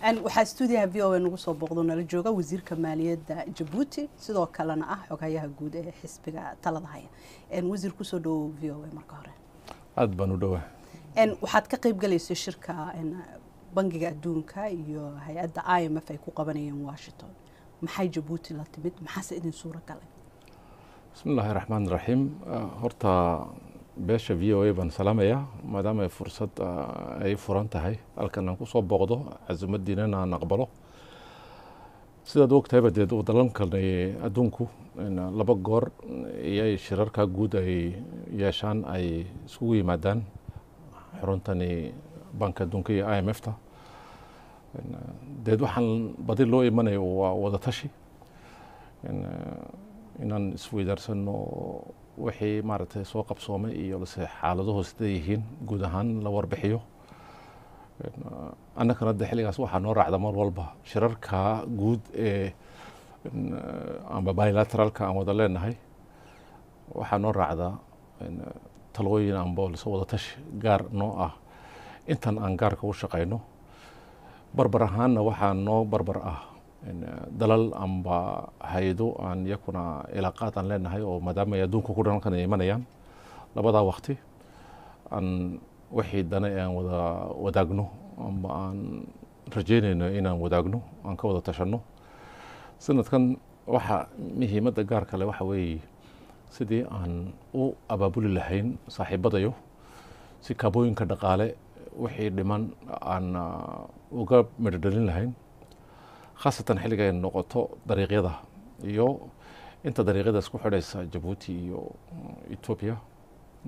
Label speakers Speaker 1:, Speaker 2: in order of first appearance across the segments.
Speaker 1: أن waxaa stuudiyaha VOA nagu soo booqdo nala jooga wasiirka maaliyadda Djibouti sidoo kalena ah xogayaha guud ee xisbiga talada haya wasiir ku soo dhaw VOA marka hore
Speaker 2: aad baan u dhawahay
Speaker 1: waxaad ka qayb galaysay shirka bangiga adduunka iyo hay'adda IMF ay ku qabanayeen Washington maxay Djibouti la timid maxaa idin suura galay
Speaker 2: bismillahir rahmaanir rahiim horta beesha VOA baan salaamaya maadaama ay fursad ay furan tahay halkan aan ku soo booqdo casuumadiina aan aqbalo sidaad ogtahay badeed wadalankalnay adduunku laba goor iyo shirarka guud ay yeeshaan ay isugu yimaadaan xuruntani banka adduunka iyo IMF-ta deed waxaan badi loo imanayo waa wada tashi inaan isweydaarsanno wixii maaragtay soo qabsoomay iyo xaaladuhu sida yihiin guud ahaan la warbixiyo annagana de xilligaas waxaa noo raacda mar walba shirarka guud ee amba bilateralka aan wada leenahay waxaa noo raacda talooyin amba lasoo wada tashi gaar noo ah intan aan gaarka u shaqayno barbar ahaanna waxaa noo barbar ah dalal amba hay'ado aan yakuna ilaaqaad aan leenahay oo maadaama ay adduunka ku dhankan ay imanayaan labadaa waqti aan wixii dana aan wada wadaagno amba aan rajaynayno inaan wadaagno aan ka wada tashanno sanadkan waxa muhiimadda gaarka leh waxa weeye sidii aan u abaabuli lahayn saaxiibadayo si kaabooyinka dhaqaale wixii dhiman aan uga midhodhalin lahayn khaasatan xilliga ay noqoto dariiqyada iyo inta dariiqyada isku xidhaysa Djibouti iyo Ethiopia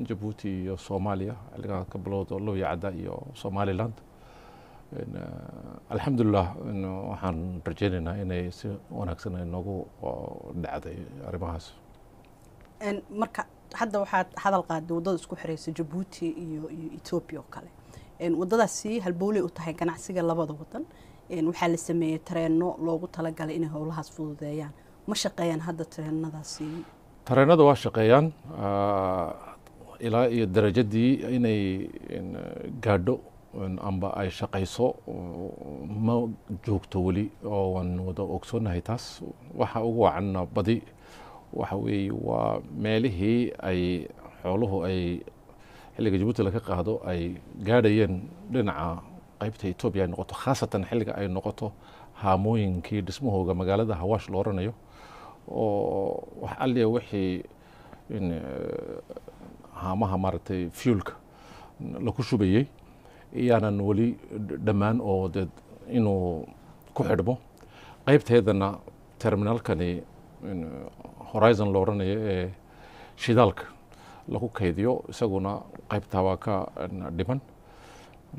Speaker 2: Djibouti iyo Soomaaliya xilliga ka bilowdo Looyacada iyo Somaliland alxamdulillah waxaan rajaynaynaa inay si wanaagsan ay noogu dhacday arrimahaas
Speaker 1: marka hadda waxaad hadal qaaday wadada isku xiraysa Djibouti iyo Ethiopia oo kale wadadaasi halbowley u tahay ganacsiga labada wadan waxaa la sameeyay tareeno loogu talagalay inay howlahaas fududeeyaan ma shaqeeyaan hadda tareenadaasi
Speaker 2: tareenada waa shaqeeyaan ilaa iyo darajadii inay gaadho amba ay shaqayso ma joogto weli oo waan wada ogsoonahay taas waxa ugu wacan badi waxa weeye waa meelihii ay xooluhu ay xilliga Djibouti laga qaado ay gaadhayeen dhinaca qaybta Ethiopia ay noqoto khaasatan xilliga ay noqoto haamooyinkii dhismahooga magaalada Hawaash loo oranayo oo wax alliya wixii haamaha maaragtay fuelka lagu shubayay iyaanan weli dhammaan oo dad inuu ku xidhmo qaybteedana terminalkani Horizon loo oranayo ee shidaalka lagu kaydiyo isaguna qaybtaa waa ka dhiman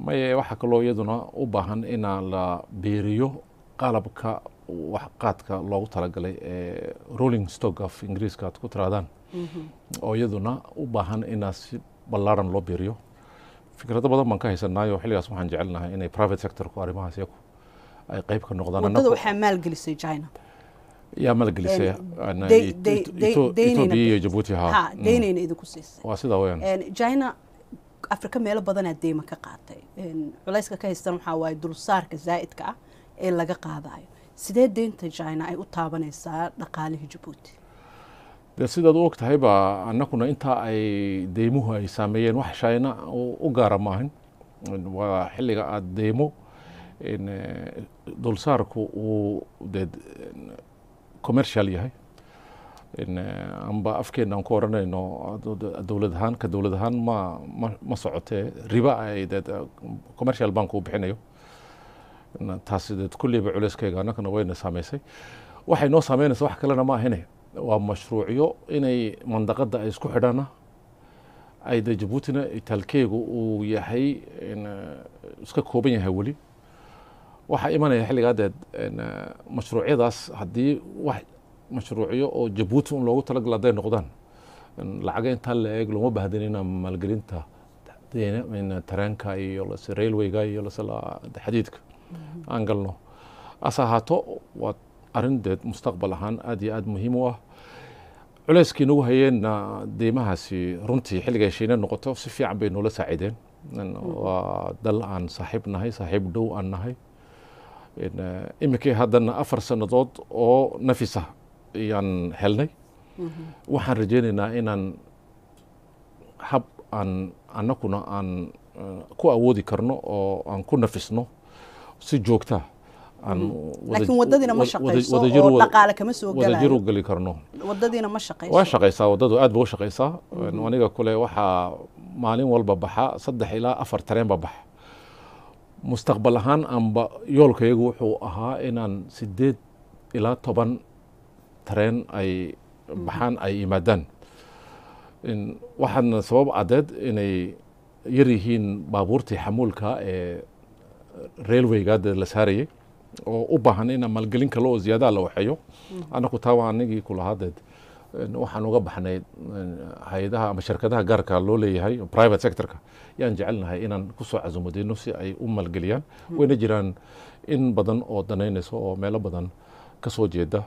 Speaker 2: maye waxa kaloo iyaduna u baahan in la beeriyo qalabka wax qaadka loogu talagalay ee rolling stock of Ingiriiska aad ku tiraadaan oo iyaduna u baahan in si ballaaran loo beeriyo fikrado badan baan ka haysanayo xilligaas waxaan jecelnahay inay private sector ku arrimahaas iyagu ay qayb ka noqdaan
Speaker 1: wadada waxaa maalgelisay China
Speaker 2: yaa maalgelisay Ethiopia iyo Djibouti
Speaker 1: ha deynayna idinku siisay
Speaker 2: waa sida weeyaan
Speaker 1: China Afrika meelo badan aad deyma ka qaatay culayska ka haystan waxa waay dulsaarka zaa'idka ah ee laga qaadayo sidee deynta China ay u taabanaysaa dhaqaalaha Djibouti
Speaker 2: sidaad u ogtahay ba annaguna inta ay deymuhu ay saameeyeen wax China u gaara maahan waa xilliga aad deymo dulsaarku uu commercial yahay amba afkeena aan ku oranayno dawlad ahaan ma socotee riba ay commercial bank uu bixinayo taas kulliba culayskayga annagana wayna saameysay waxay noo saameynaysa wax kalena ma ahine waa mashruucyo inay mandaqada ay isku xidhana ay Djiboutina talkeegu uu yahay iska kooban yahay weli waxa imanaya xilligaadeed mashruucyadaas haddii wax mashruucyo oo Djibouti loogu talagalay haday noqdaan lacag inta la eeg looma baahdin maalgelinta tareenka iyo railwayga iyo xadiidka aan galno asahaato waa arrinteed mustaqbal ahaan aad iyo aad muhiim u ah culayskii nagu hayeen deymahaasi runtii xilliga heshiina noqoto si fiican bay noola saacideen waa dal aan saaxiib nahay saaxiib dhow aan nahay iminkii haddana 4 sannadood oo nafisa ayaan helnay waxaan rajaynaynaa inaan hab aan annakuna aan ku awoodi karno oo aan ku nafisno si joogta
Speaker 1: laakiin wadadiina ma shaqayso oo dhaqaale kama soo galayo
Speaker 2: wadajir u gali karno
Speaker 1: wadadiina ma shaqayso
Speaker 2: waa shaqaysaa wadadu aad bay u shaqaysaa aniga kule waxaa maalin walba baxa 3 ilaa 4 tareen ba baxa mustaqbal ahaan amba yoolkayagu wuxuu ahaa inaan 8 ilaa 10 tareen ay baxaan ay yimaadaan waxaana sabab cadeed inay yar yihiin baabuurtii xamuulka ee railwayga la saarayay oo u baahan in maalgelin kale oo ziyaada la waxeeyo anaku taa waa anigii kula hadeed waxaan uga baxnay hay'adaha ama shirkadaha gaarka loo leeyahay private sectorka yaan jecelnahay inaan ku soo casuumadeyno si ay u maalgeliyaan wayna jiraan in badan oo danaynayso oo meelo badan ka soo jeeda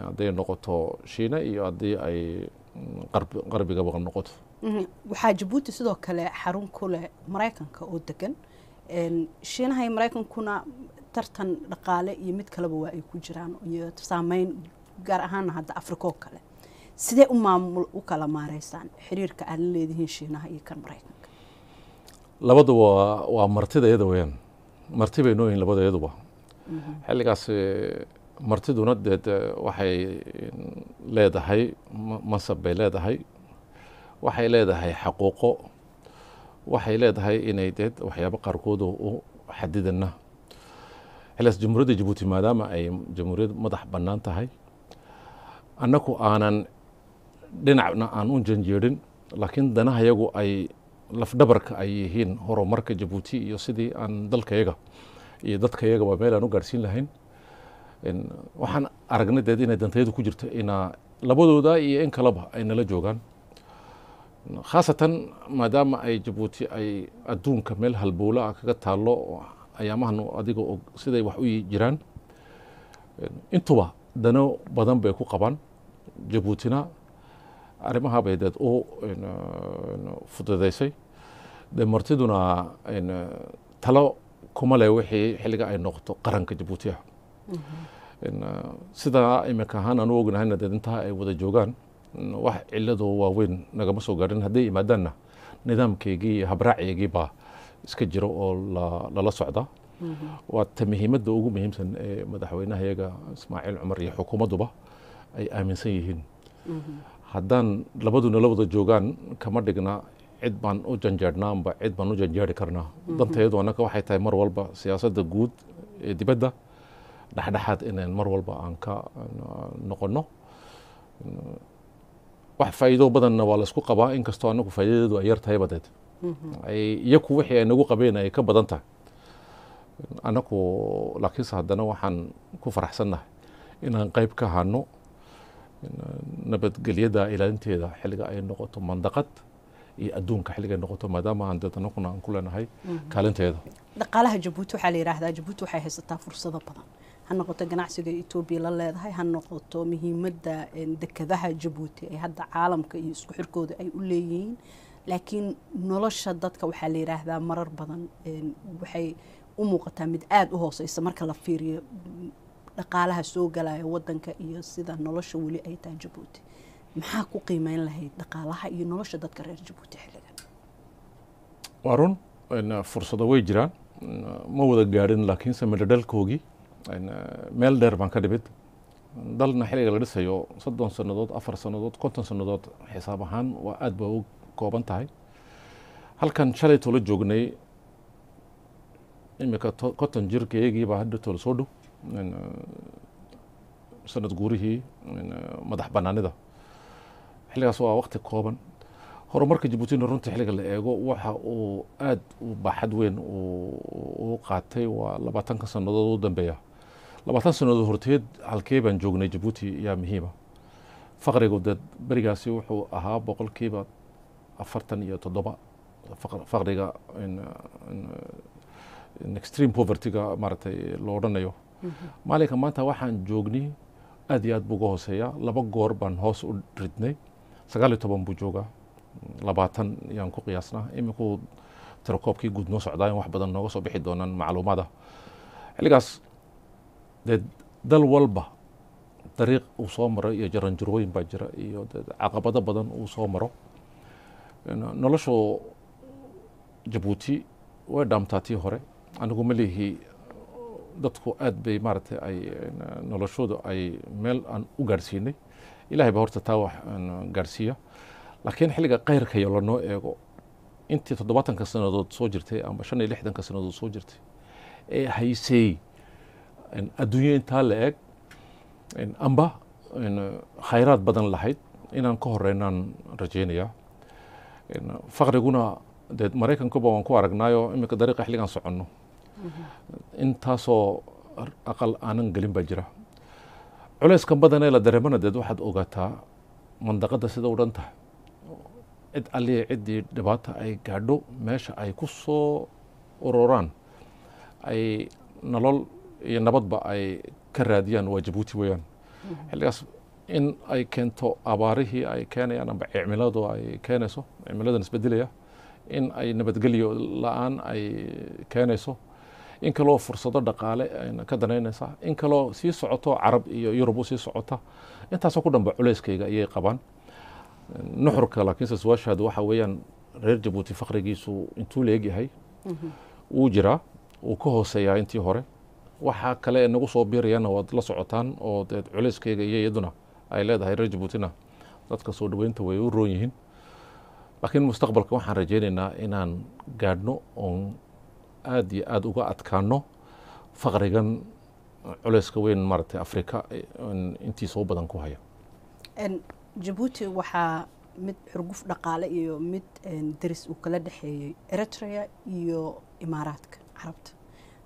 Speaker 2: hadday noqoto Shiina iyo haddii ay qarbiga badan noqoto
Speaker 1: waxaa Djibouti sidoo kale xarun ku leh Mareykanka oo degan Shiinaha iyo Mareykankuna tartan dhaqaale iyo mid kaleba waa ay ku jiraan iyo saameyn gaar ahaan hadda Afrika oo kale sidee u kala maareysaan xiriirka aad leedihiin Shiinaha iyo kan Mareykanka
Speaker 2: labadu waa martidayada weeyaan martibay nooyin labadeeduba xilligaas martiduna waxay leedahay masab bay leedahay waxay leedahay xaquuqo waxay leedahay inay waxyaabo qaarkood u xadidana xilligaas jamhuuriyadda Djibouti maadaama ay jamhuuriyad madax bannaan tahay annaku aanan dhinacna aan u janjeerin laakiin danahayagu ay lafdhabarka ay yihiin horumarka Djibouti iyo sidii aan dalkayaga iyo dadkayagaba meel aan u gaarsiin lahayn waxaan aragnay inay dantayadu ku jirto ina labadooda iyo in kaleba ay nala joogaan khaasatan maadaama ay Djibouti ay adduunka meel halbowla kaga taalo ayaamahan adiga siday wax u jiraan intuba dano badan bay ku qabaan Djiboutina arrimaha bay u fududeysay martiduna talo kuma leh wixii xilliga ay noqoto qaranka Djibouti sida iminka ahaan aan u ognahayna intaa ay wada joogaan wax cilado waaweyn nagama soo gaarin hadday yimaadaanna nidaamkeygii iyo habraaceygii baa iska jiro oo lala socda waa ta muhiimadda ugu muhiimsan ee madaxweynahayaga Ismaaciil Cumar iyo xukuumadduba ay aaminsan yihiin haddaan labaduna la wada joogaan kama dhigna cid baan u janjeernaa amba cid baan u janjeeri karnaa dantayadu annaka waxay tahay mar walba siyaasadda guud ee dibadda dhexdhexaad inaan mar walba aan ka noqono wax faa'iido badanna waa la isku qabaa inkastoo anagu faa'iidadeedu ay yar tahay badeed iyaku wixii ay nagu qabeen ay ka badan tahay anagu laakiinse haddana waxaan ku faraxsannahay inaan qayb ka hano nabadgelyada ilaalinteeda xilliga ay noqoto mandaqad iyo adduunka xilliga ay noqoto maadaama aan anaguna aan ku leenahay kaalinteeda
Speaker 1: dhaqaalaha Djibouti waxaa la yiraahdaa Djibouti waxay haysataa fursado badan ha noqoto ganacsiga Ethiopia la leedahay ha noqoto muhiimadda dekadaha Djibouti ee hadda caalamka iyo isku xirkooda ay u leeyihiin laakiin nolosha dadka waxaa la yiraahdaa marar badan waxay u muuqataa mid aad u hooseysa marka la fiiriyo dhaqaalaha soo galaya wadanka iyo sida nolosha wali ay tahay Djibouti maxaa ku qiimeyn lahayd dhaqaalaha iyo nolosha dadka reer Djibouti xilligan
Speaker 2: warun fursado way jiraan ma wada gaarin laakiin samidhalkoogii meel dheer baan ka dhibid dalna xilliga la dhisayo 30 sannadood 4 sannadood 50 sannadood xisaab ahaan waa aad ba u kooban tahay halkan shalay tolo joognay imika 50 jirkeygii baa hadda tolo soo dhow sanad guurihii madax bannaanida xilligaas waa waqti kooban horumarka Djibouti runtii xilliga la eego waxa uu aad u baaxad weyn u qaatay waa 20 sannadood u dambeeya 20 sannadood horteed halkee baan joognay Djibouti yaa muhiima faqrigu dad barigaasi wuxuu ahaa 47% faqriga in extreme poverty-ga maartay loo dhanayo maalinka maanta waxaan joognay aad iyo aad buu uga hooseeya 2 goor baan hoos u ridnay 19 buu joogaa 20 yaan ku qiyaasnaa iminku tirakoobkii guud noo socdaa in wax badan nooga soo bixi doonaan macluumaada xilligaas dee dal walba dariiq uu soo maro iyo jaranjarooyin baa jira iyo caqabado badan uu soo maro noloshu jabuuti way dhaamtaa tii hore anigu ma lihi dadku aad bay maaragtay ay noloshooda ay meel aan u gaadhsiinay ilahay baa horta taa wax gaadhsiiya laakiin xilliga kayrka iyo lanoo eego intii 70 sannadood soo jirtay amba 65 sannadood soo jirtay ee haysay adduunyo intaa la eg amba khayraad badan lahayd inaan ka horeynaan rajaynaya faqriguna dee maraykankuba waan ku aragnaayo iminka dariiqa xilligaan soconno intaasoo aqal aanan gelin baa jira culeyskan badan ee la dareemana deed waxaad ogaataa mandaqadda sida u dhan tahay cid alliya ciddii dhibaata ay gaadho meesha ay ku soo ururaan ay nolol iyo nabadba ay ka raadiyaan waa jabuuti weeyaan xilligaas in ay keento abaarihii ay keenayaan amba cimiladu ay keenayso cimiladan isbedelaya in ay nabadgelyo la-aan ay keenayso in kaloo fursado dhaqaale ka danaynaysa in kaloo sii socoto carab iyo yurub u sii socota intaasoo ku dhanba culeyskayga ayay qabaan nuxurka laakiinse su-aashaadu waxa weeyaan reer jabuuti faqrigiisu intuu leegyahay wuu jiraa wuu ka hooseeyaa intii hore waxaa kale ee nagu soo biirayana waad la socotaan oo dee culeyskayga iyo iyaduna ay leedahay reer jabuutina dadka soo dhaweynta way u roon yihiin laakiin mustaqbalka waxaan rajaynaynaa inaan gaadhno oon aad iyo aad uga adkaano faqrigan culeyska weyn maaragtay afrika intii soo badan ku haya
Speaker 1: jabuuti waxaa mid xurguf dhaqaale iyo mid daris uu kala dhexeeyey eritrea iyo imaaraadka carabta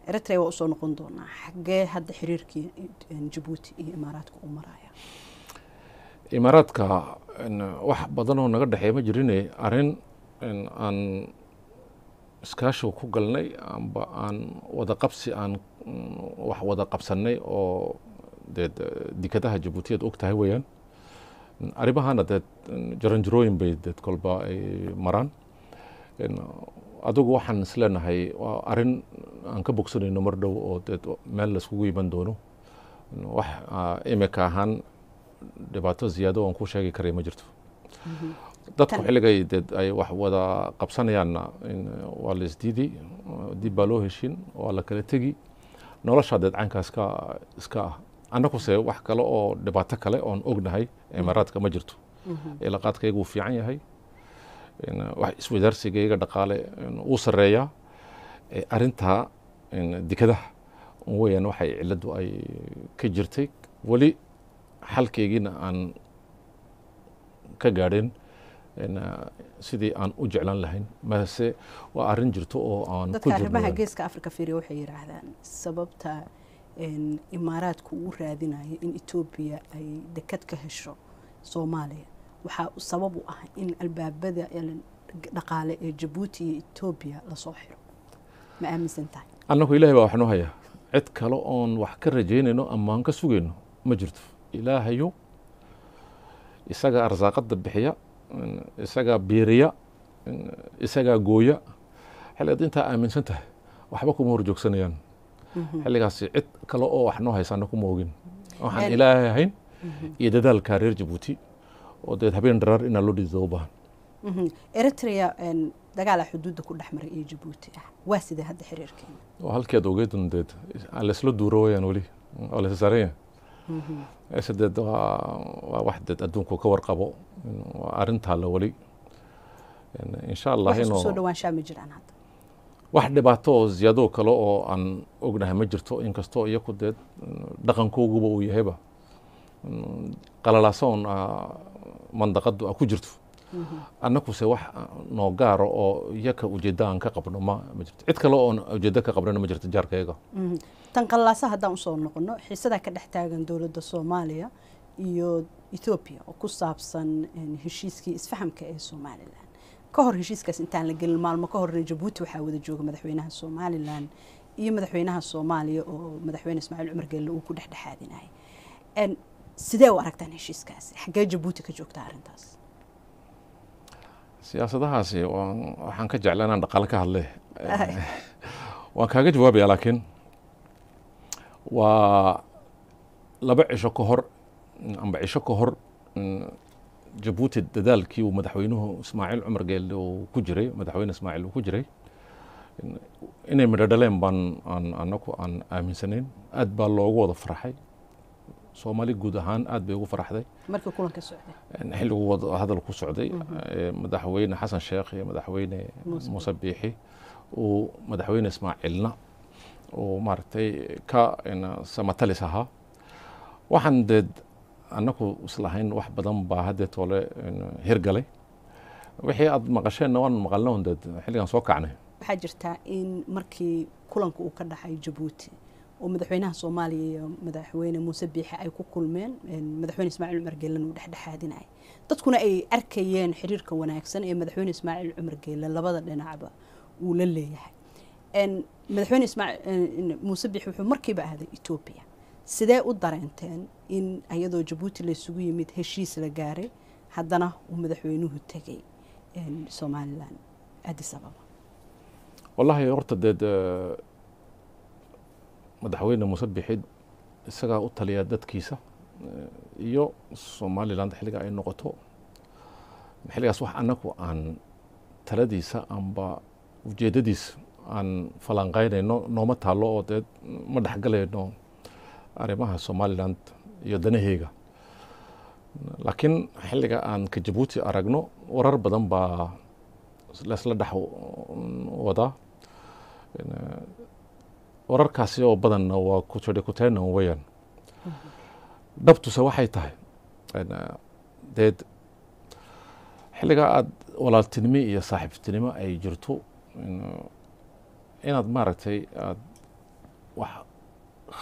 Speaker 1: eritrea waa usoo noqon doonaa xaggee hadda xiriirkii jabuuti iyo imaaraadka u maraya
Speaker 2: imaaraadka wax badanoo naga dhexeeya ma jirine arrin aan iskaashiga ku galnay amba aan wada qabsi aan wax wada qabsanay oo dee dekadaha jabuutiyaad og tahay weeyaan arrimahana dee jaranjarooyin bay deed kolba ay maraan adigu waxaan isleenahay waa arrin aan ka bogsanayno mar dhow oo deed meel laiskugu iman doono wax imika ahaan dhibaato ziyaado aan ku sheegi karay ma jirto dadku xilligay deed ay wax wada qabsanayaanna waa la isdiidi dib baa loo heshin waa la kala tegi nolosha deed caynkaas iska ah annakuse wax kale oo dhibaato kale oon ognahay imaaraadka ma jirto ilaqaadkaygu wuu fiican yahay wax iswadaarsigayga dhaqaale uu sareeyaa arrintaa dekadaha weeyaan waxay ciladu ay ka jirtay weli xalkaygiina aan ka gaadhin sidii aan u jeclaan lahayn mase waa arrin jirto oo aan
Speaker 1: dadka arrimaha geeska afrika fiiriya waxay yidhaahdaan sababta imaaraadku uu raadinayo in etoobiya ay dekad ka hesho soomaaliya waxaa sabab u ah in albaabada dhaqaale ee jabuuti iyo etoobiya lasoo xiro ma aaminsan tahay
Speaker 2: annagu ilaahay baa wax noo haya cid kale oon wax ka rajaynayno ama aan ka sugayno ma jirto ilaahayo isagaa arsaaqada bixiya isagaa biiriya isagaa gooya xilligaad intaa aaminsan tahay waxba kuma horjoogsanayaan xilligaasi cid kale oo wax noo haysaana kuma ogin waxaan ilaahay ahayn iyo dadaalka reer jabuuti oo deed habeen dharaar inaa loo dhidido u baahan
Speaker 1: eritrea dagaala xuduudda ku dhex maray iyo jabuuti ah waa sidee hadda xiriirkeena
Speaker 2: waa halkeed ogeydun deed laysla duuro wayaan weli oo laysa saaranya deed waa wax deed adduunku ka warqabo waa arrintaa la weli insha allah
Speaker 1: inuu soo dhawaanshaa ma jiraan hadda
Speaker 2: wax dhibaato oo ziyaado kale oo aan ognahay ma jirto inkastoo iyaku deed dhaqankooguba uu yahayba qalalaasoon mandaqadu ku jirto annakuse wax noo gaaro oo iyaka ujeedda aan ka qabno ma jirto cid kale oon ujeeddo ka qabnana ma jirto jaarkayga
Speaker 1: tan qallaasa haddaan usoo noqono xiisadaa ka dhex taagan dowladda soomaaliya iyo etoobiya oo ku saabsan heshiiskii isfahamka ee somalilan ka hor heshiiskaas intaan la gelin maalmo ka horna jabuuti waxaa wada jooga madaxweynaha somalilan iyo madaxweynaha soomaaliya oo madaxweyne ismaaciil cumar geelle uu ku dhexdhexaadinayay sidee u aragtaan heshiiskaasi xaggee jabuuti ka joogtaa arrintaas
Speaker 2: siyaasadahaasi waxaan ka jeclaa inaan dhaqaale ka hadle waan kaaga jawaabaya laakiin waa laba cisho ka hor amba cisho ka hor jabuuti dadaalkii uu madaxweynuhu ismaaciil cumar geelle uu ku jiray madaxweyne ismaaciil uu ku jiray inay midho dhaleen baan anaku aan aaminsanayn aad baa loogu wada farxay soomaali guud ahaan aad bay ugu faraxday
Speaker 1: markii kulanka socday
Speaker 2: xilligu wada hadal ku socday madaxweyne xasan sheekh iyo madaxweyne muuse biixi uu madaxweyne ismaaciilna uu maaragtay ka samatalis ahaa waxaan deed annaku islahayn wax badan baa haddee toole hirgalay wixii aad maqasheenna waan maqalna un deed xilligan soo kacnay
Speaker 1: waxaa jirtaa in markii kulanka uu ka dhacay jabuuti oo madaxweynaha soomaaliya iyo madaxweyne muuse biixi ay ku kulmeen madaxweyne ismaaciil cumar geelle uu dhexdhexaadinay dadkuna ay arkayeen xiriirka wanaagsan ee madaxweyne ismaaciil cumar geelle labada dhinacba uu la leeyahay madaxweyne ismaaciil muuse biixi wuxuu markiiba aaday Ethiopia sidee u dareenteen in ayadoo jabuuti la isugu yimid heshiis la gaaray haddana uu madaxweynuhu tagay Somaliland Addis Ababa
Speaker 2: wallahi horta deed madaxweyne muuse biixi isagaa u taliya dadkiisa iyo Somaliland xilliga ay noqoto xilligaas wax annagu aan taladiisa amba ujeedadiisa aan falanqaynayno nooma taalo oo deed ma dhexgalayno arrimaha Somaliland iyo danaheega laakiin xilliga aan ka Jabuuti aragno warar badan baa la dhex wadaa wararkaasi oo badanna waa ku kutayna wayaan dhabtuse waxay tahay deed xilliga aad walaaltinimo iyo saaxiibtinimo ay jirto inaad maaragtay aad wax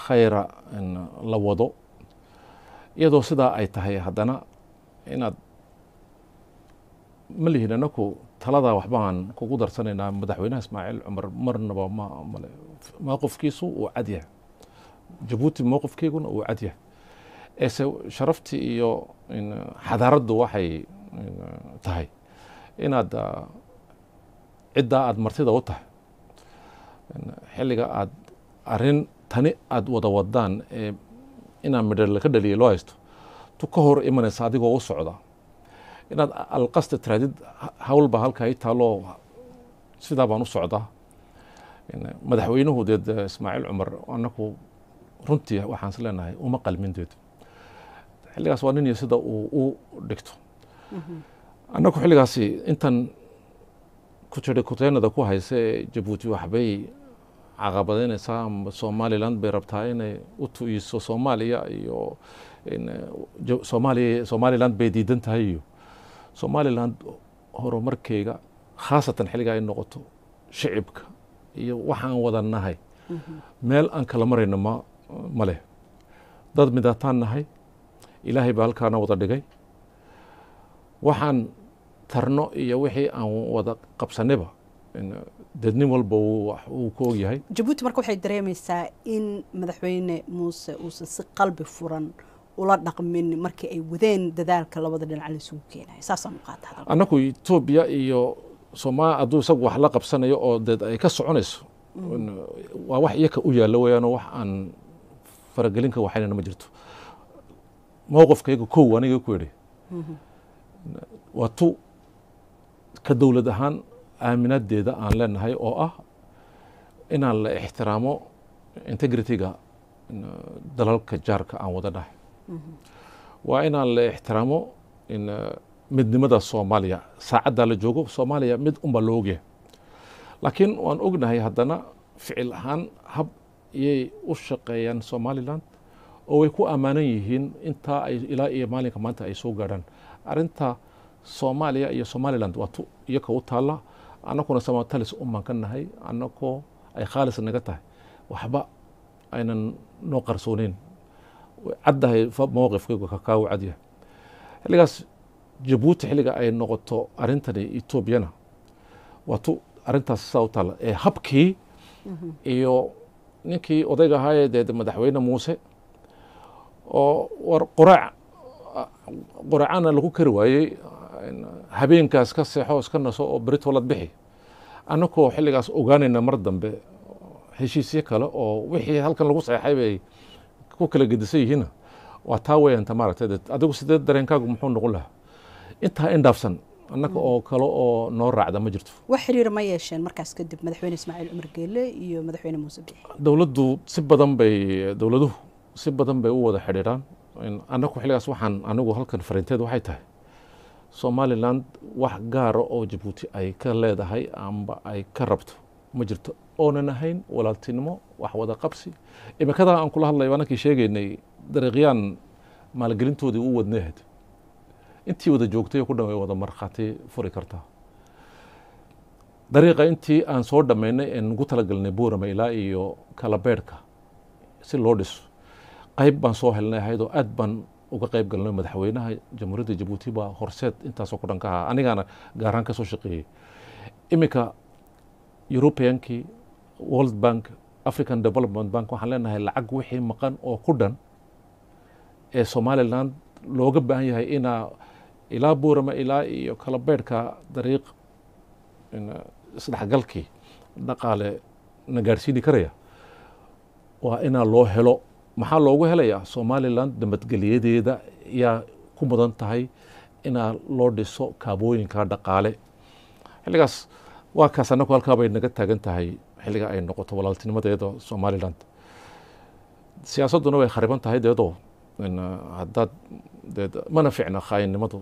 Speaker 2: khayra la wado iyadoo sidaa ay tahay haddana inaad ma lihin anaku taladaa waxbaan kugu darsanaynaa madaxweynaha ismaaciil cumar marnaba male mowqifkiisu uu cad yahay jabuuti mowqifkeyguna uu cad yahay eese sharaftii iyo xadaaraddu waxay tahay inaad ciddaa aad martida u tahay xilliga aad arrin tani aad wada wadaan ee inaan midho ka dhaliyay loo haysto tu ka hor imanaysa adigoo u socda inaad alqasta tiraadid hawlba halkaa i taalo sidaa baan u socdaa madaxweynuhu deed ismaaciil cumar annaku runtii waxaan is leenahay uma qalmindeed xilligaas waa nin iyo sida uu u dhigto annaku xilligaasi intan kutaynada ku haysa ee Jabuuti waxbay caqabadaynaysaa ama Somaliland bay rabtaa inay u tu'iso Soomaaliya iyo Somaliland bay diidan tahay iyo Somaliland horumarkeega khaasatan xilliga ay noqoto shicibka iyo waxaan wadanahay meel aan kala marayno ma leh dad midaataan nahay ilaahay baa halkaana wada dhigay waxaan tarno iyo wixii aan wada qabsanayba dadnin walba uu ku og yahay
Speaker 1: Jabuuti marka waxay dareemaysaa in madaxweyne muuse uu si qalbi furan ula dhaqmin markii ay wadeen dadaalka labada dhinac la isugu keenay saasaan u qaataa
Speaker 2: annagu Ethiopia iyo Soomaaliya aduu isagu wax la qabsanayo oo dad ay ka soconayso waa wax iyaka u yaalo weeyaan wax aan faragelinka waxayna ma jirto mowqifkayga kow aniga ku yiri waa tu ka dawlad ahaan aaminadeeda aan leenahay oo ah inaan la ixtiraamo integrity-ga dalalka jaarka aan wada dhahay waa inaan la ixtiraamo midnimada Soomaaliya saacadda la joogo Soomaaliya mid umba looga laakiin waan ognahay haddana ficil ahaan hab iyay u shaqeeyaan Somaliland oo way ku amaanan yihiin inta ay ilaa iyo maalinka maanta ay soo gaaraan arinta Soomaaliya iyo Somaliland waa iyaka u taala annakuna samatalis umman ka nahay annakoo ay khaalis naga tahay waxba aynan noo qarsooneyn caddahay mowqifkaygu ka kaaw cad yahay xilligaas Jabuuti xilliga ay noqoto arintani Ethiopiana waa arintaas saa u taala ee habkii iyo ninkii odayga ahaa ee madaxweyne muuse oo war qoraacana lagu kari waayey habeenkaas ka seexo iska naso oo berito la bixi annakoo xilligaas ogaanayna mar dambe heshiisyo kale oo wixii halkan lagu saxeexay bay ku kala gedisan yihiin waa taa weeyaan ta maaragtay adigu sidee dareenkaagu muxuu noqon lahaa intaa indhaafsan annaga oo kale oo noo raacda ma jirto
Speaker 1: wax xiriir ma yeesheen markaas kadib madaxweyne Ismaaciil Cumar Geele iyo madaxweyne Muuse Biixi
Speaker 2: dowladuhu si badan bay u wada xidhiidhaan annagu xilligaas waxaan anigu halkan fariinteed waxay tahay Somaliland wax gaar oo Djibouti ay ka leedahay amba ay ka rabto ma jirto oonan ahayn walaaltinimo wax wada qabsi imikada aan kula hadlayo anakii sheegaynay dariiqyaan maalgelintoodii u wadneed intii wada joogtay ku dhan way wada markhaati furi kartaa dariiqa intii aan soo dhammaynay ee ugu talagalnay Boorama ilaa iyo Kalabeerka si loo dhiso qayb baan soo helnay ahaydoo aad baan uga qayb galnay madaxweynaha jamhuuriyadda Djibouti baa horseed intaasoo ku dhan ka ahaa anigana gaaraan ka soo shaqeeyey imika Europeankii World Bank African Development Bank waxaan leenahay lacag wixii maqan oo ku dhan ee Somaliland looga baahan yahay inaa ilaa Boorama ilaa iyo Kalabeerka dariiq isdhexgalkii dhaqaale na gaarsiini karaya waa inaa loo helo maxaa loogu helayaa Somaliland nabadgelyadeeda yaa ku mudan tahay inaa loo dhiso kaabooyinka dhaqaale xilligaas waa kaas annagu halkaa bay naga taagan tahay xilliga ay noqoto walaaltinimadeeda Somaliland siyaasadduna way khariban tahay deedoo haddaad mana fiicna khaayinimadu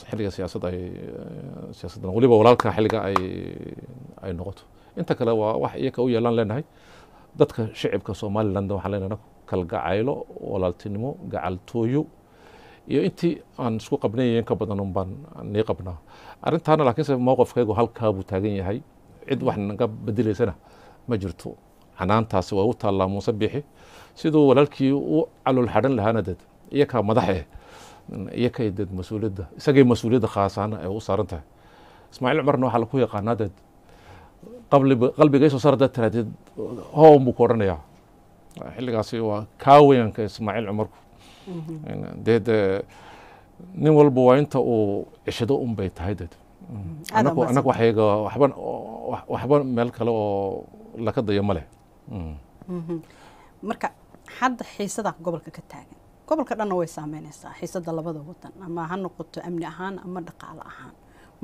Speaker 2: xilliga siyaasaddan weliba walaalka xilliga ay noqoto inta kale waa wax iyaga u yeelan leenahay dadka shicibka Somaliland waxaan leenahay kalgacaylo walaaltinimo gacaltooyo iyo intii aan isku qabnayeen ka badan baan nii qabnaa arrintaana laakiinse mowqifkaygu halkaa buu taagan yahay cid wax naga bedelaysana ma jirto canaantaasi waa u taallaa Muuse Biixi siduu walaalkii u calool xadhan lahaana dad iyakaa madaxe iyakay dad mas-uuliyadda isagay mas-uuliyadda khaasaana ay u saaran tahay Ismaaciil Cumarna waxaa lagu yaqaanaa dad qalbigay soo saar dad tiraadid hoon buu ku odhanayaa xilligaasi waa kaaweyanka Ismaaciil Cumarku deed nin walba waa inta uu cishado un bay tahay dad annagu waxba meel kale oo laka dayo ma leh
Speaker 1: marka hadda xiisada gobolka ka taagan gobolka dhanna way saameynaysaa xiisada labada wadan ama ha noqoto amni ahaan ama dhaqaale ahaan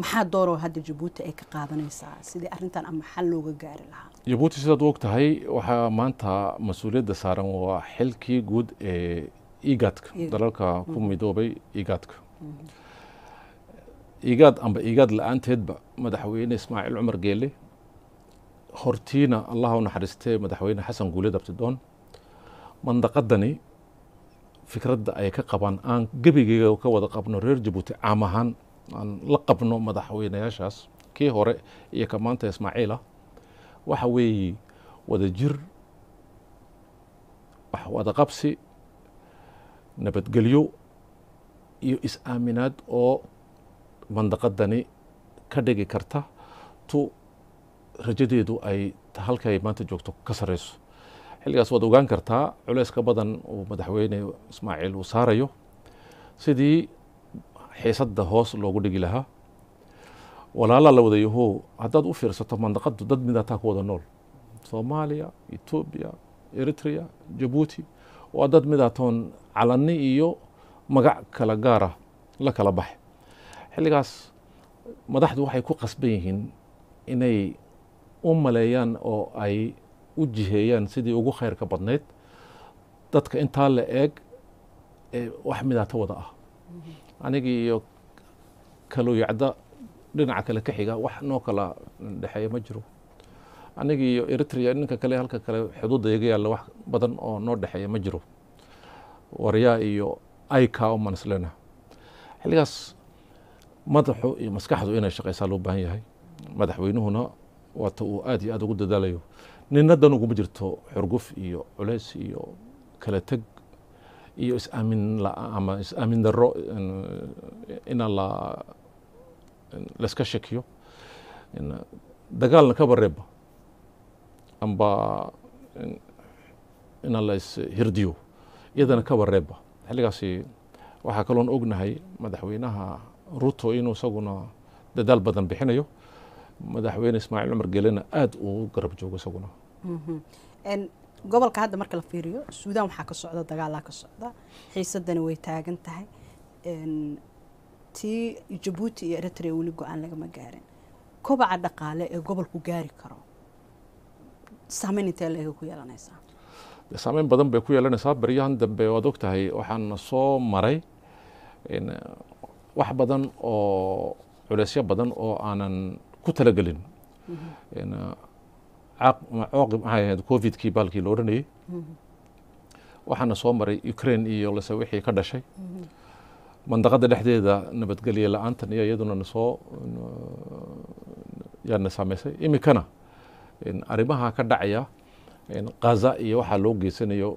Speaker 1: maxaa dooroo hadda Djibouti ay ka qaadanaysaa sidii arrintan ama xal looga gaari lahaa
Speaker 2: Djibouti sidaad og tahay waxaa maanta mas-uuliyadda saaran waa xilkii guud ee IGAD-ka dalalka ku midoobay IGAD-ka IGAD la-aanteedba madaxweyne Ismaaciil Cumar Geele hortiina allah u naxariistay madaxweyne Xasan Guuled Abtidoon mandaqadani fikradda ay ka qabaan aan gebigeyga ka wada qabno reer Djibouti caam ahaan aan la qabno madaxweynayaashaas kii hore iyo ka maanta Ismaaciil waxa weeye wada jir wax wada qabsi nabadgelyo iyo is-aaminaad oo mandaqadani ka dhigi karta tu rajadeedu ay halkay maanta joogto ka sareyso xilligaas waad ogaan kartaa culayska badan uu madaxweyne Ismaaciil uu saarayo sidii xiisadda hoos loogu dhigi lahaa walaala la wada yahow haddaad u fiirsato mandaqadu dad midaataa ku wada nool Soomaaliya Ethiopia Eritrea Djibouti waa dad midaatoon calanni iyo magac kala gaara la kala baxay xilligaas madaxdu waxay ku qasban yihiin inay u maleeyaan oo ay u jiheeyaan sidii ugu khayrka badnayd dadka intaa la eeg wax midaato wada ah anigii iyo kalooyacda dhinaca kale ka xiga wax noo kala dhexeeya ma jiro anigii iyo Eritrea ninka kale halka kale xuduudda iga yaalla wax badan oo noo dhexeeya ma jiro waryaa iyo ayka oo manislena xilligaas madaxu iyo maskaxdu inay shaqaysaa loo baahan yahay madaxweynuhuna waata uu aad iyo aad ugu dadaalayo ninnadan uguma jirto xurguf iyo culays iyo kala teg iyo ama is-aamin darro ina layska shakiyo dagaalna kaba reeba amba ina lays hirdiyo iyadana kaba reeba xilligaasi waxaa kaloon ognahay madaxweynaha Ruto inuu isaguna dadaal badan bixinayo madaxweyne Ismaaciil Cumar Geelena aad uu garab joogo isaguna
Speaker 1: gobolka hadda marka la fiiriyo suudaan waxaa ka socda dagaalaa ka socda xiisadani way taagan tahay tii jabuuti iyo eritrea weli go-aan lagama gaarin kobaca dhaqaale ee gobolku gaari karo saameyn intee leega ku yeelanaysaa
Speaker 2: saameyn badan bay ku yeelanaysaa baryahan dambe waad og tahay waxaan soo maray wax badan oo culeysyo badan oo aanan ku talagelin maxay ahayd covidkii baalkii la odhanayay waxaana soo maray Ukraine iyo lase wixii ka dhashay mandaqada dhexdeeda nabadgelyo la'aantan iyo iyaduna nasoo yaana saameysay imikana arrimaha ka dhacaya Gaza iyo waxaa loo geysanayo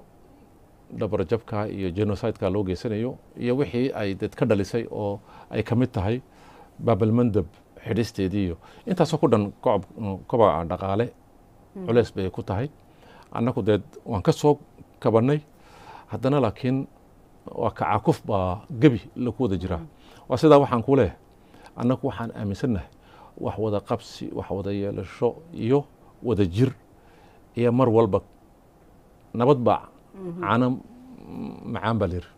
Speaker 2: dhabarjabka iyo genocide-ka loo geysanayo iyo wixii ay dad ka dhalisay oo ay ka mid tahay baabalmandab xidhisteedii iyo intaasoo ku dhan kobaca dhaqaale culeys bay ku tahay annagu deed waan ka soo kabannay haddana laakiin waa kacakuf baa gebi laku wada jiraa waa sidaa waxaan ku leeyahay annagu waxaan aaminsannahay wax wada qabsi wax wada yeelasho iyo wada jir iyo mar walba nabad baa caana macaan baa layiri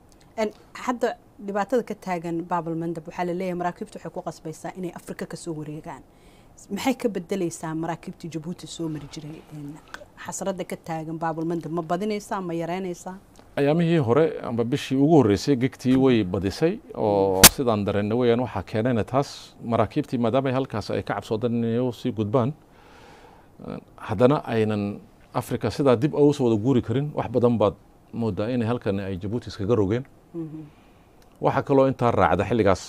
Speaker 1: hadda dhibaatada ka taagan baabalmandab waxaa la leeyahay maraakiibtu waxay ku qasbaysaa inay afrika ka soo wareegaan maxay ka bedelaysaa maraakiibtii jabuuti soo mari jiray xasradda ka taagan baabalmandab ma badinaysaa ma yareynaysaa
Speaker 2: ayaamihii hore amba bishii ugu horreysay gegtii way badisay oo sidaan dareennay weyaan waxaa keenayna taas maraakiibtii maadaama halkaas ay ka cabsoodaan inay sii gudbaan haddana aynan afrika sidaa dib ugu soo wada guuri karin wax badan baad moodaa inay halkan ay jabuuti iskaga rogeen waxaa kaloo intaa raacda xilligaas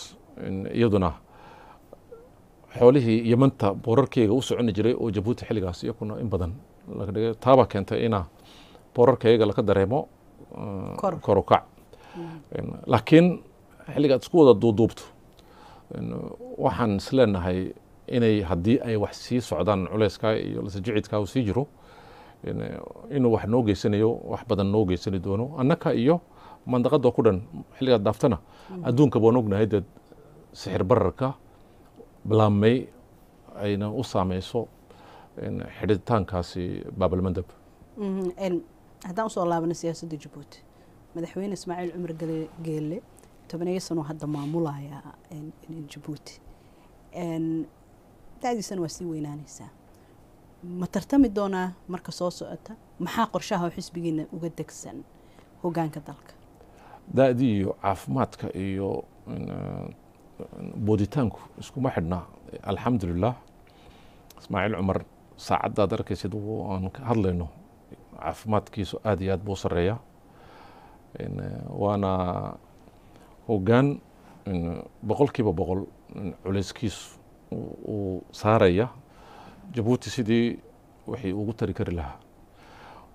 Speaker 2: iyaduna xoolihii yamanta boorarkeyga u soconi jiray oo jabuuti xilligaas iyakuna in badan laga dhigay taabaa keentay ina boorarkeyga laga dareemo kor u kac laakiin xilligaad isku wada duuduubto waxaan isleenahay inay haddii ay wax sii socdaan culeyskaa iyo lasajicidkaa uu sii jiro inuu wax noo geysanayo wax badan noo geysani doono annaka iyo mandaqada ku dhan xilligaad daaftana adduunka baan ognahay dad sixir bararka bilaamay ayna u saameyso xidhitaankaasi baabalmandab
Speaker 1: haddaan usoo laabana siyaasadda jabuuti madaxweyne ismaaciil cumar geelle 10 sano hadda maamulaya jabuuti da'diisana waa sii weynaanaysaa ma tartami doonaa marka soo socota maxaa qorshaha xisbigiina uga degsan hoggaanka dalka
Speaker 2: da'dii iyo caafimaadka iyo booditaanku iskuma xidhna alxamdulilah ismaaciil cumar saacaddaad arkaysid aan ka hadlayno caafimaadkiisu aad iyo aad buu sareeyaa waana hoggaan boqolkiiba boqol culeyskiisu uu saaraya jabuuti sidii wixii ugu tari kari lahaa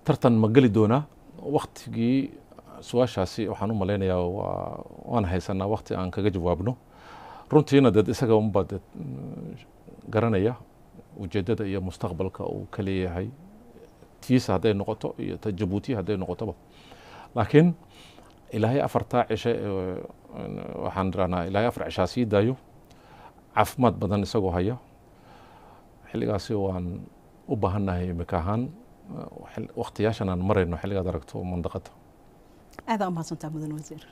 Speaker 2: tartan ma geli doonaa waktigii su-aashaasi waxaan u malaynayaa waan haysanaa wakti aan kaga jawaabno runtiina dad isaga unbaa dad garanaya ujeeddada iyo mustaqbalka uu ka leeyahay tiisa hadday noqoto iyo ta jabuuti hadday noqotoba laakiin ilaahay afartaa cishe waxaan rahnaa ilaahay 4 cishaa sii daayo caafimaad badan isagoo haya xilligaasi waan u baahannahay imika ahaan waqtiyaashan aan marayno xilligaad aragto mandaqada
Speaker 1: aad u mahadsantahay mudan wasiir